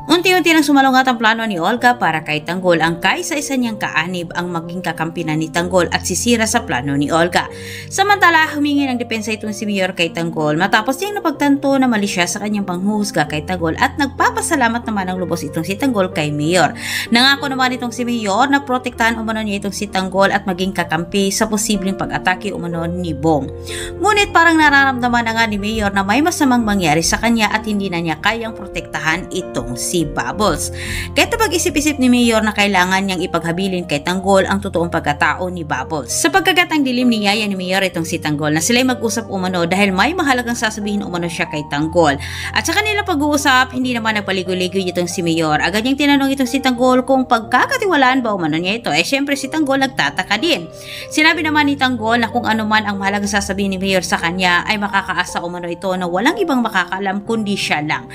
Unti-unti nang sumalungat ang plano ni Olga para kay Tanggol ang kaisa-isa niyang kaanib ang maging kakampi na ni Tanggol at sisira sa plano ni Olga. Samantala, humingi ng depensa itong si Mayor kay Tanggol matapos niyang napagtanto na mali siya sa kanyang panghuhusga kay Tanggol at nagpapasalamat naman ng lubos itong si Tanggol kay Mayor. Nangako naman itong si Mayor na protektahan umano niya itong si Tanggol at maging kakampi sa posibleng pag-atake umano ni Bong. Ngunit parang nararamdaman na nga ni Mayor na may masamang mangyari sa kanya at hindi na niya kayang protektahan itong si Bubbles. Kaya pag-isip-isip ni Mayor na kailangan niyang ipaghabilin kay Tanggol ang totoong pagkatao ni Bubbles. Sa pagkagatang dilim ni Yaya ni Mayor itong si Tanggol na sila'y mag-usap umano dahil may mahalagang sasabihin umano siya kay Tanggol. At sa kanila pag-uusap, hindi naman nagpaligoy-ligoy itong si Mayor. Agad niyang tinanong itong si Tanggol kung pagkakatiwalaan ba umano niya ito. Syempre si Tanggol nagtataka din. Sinabi naman ni Tanggol na kung ano man ang mahalagang sasabihin ni Mayor sa kanya ay makakaasa umano ito na walang ibang makakaalam kundi siya lang.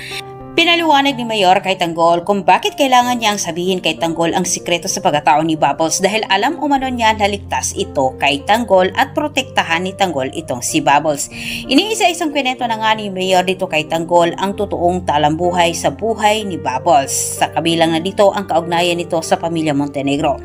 Pinaliwanag ni Mayor kay Tanggol kung bakit kailangan niyang sabihin kay Tanggol ang sikreto sa pagkatao ni Bubbles dahil alam umano niya na ligtas ito kay Tanggol at protektahan ni Tanggol itong si Bubbles. Iniisa-isang kwento na nga ni Mayor dito kay Tanggol ang totoong talambuhay sa buhay ni Bubbles. Sa kabilang na dito ang kaugnayan nito sa pamilya Montenegro.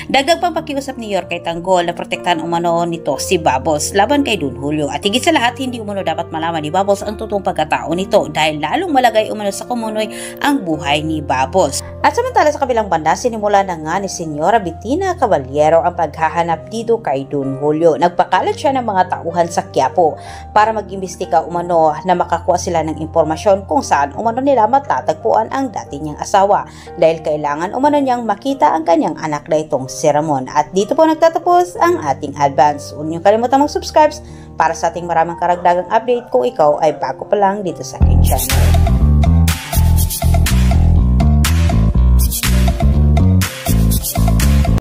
Dagdag pang pakiusap ni Mayor kay Tanggol na protektahan umano nito si Bubbles laban kay Don Julio at higit sa lahat hindi umano dapat malaman ni Bubbles ang totoong pagkatao nito dahil lalong malagay umano sa kumunoy ang buhay ni Bubbles. At samantala sa kabilang banda, sinimula na nga ni Senyora Bettina Caballero ang paghahanap dito kay Don Julio. Nagpakalat siya ng mga tauhan sa Quiapo para mag-imbestiga umano na makakuha sila ng impormasyon kung saan umano nila matatagpuan ang dati niyang asawa dahil kailangan umano niyang makita ang kanyang anak na itong si Ramon. At dito po nagtatapos ang ating advance. Huwag niyong kalimutan mag-subscribe para sa ating maraming karagdagang update kung ikaw ay bago pa lang dito sa aking channel.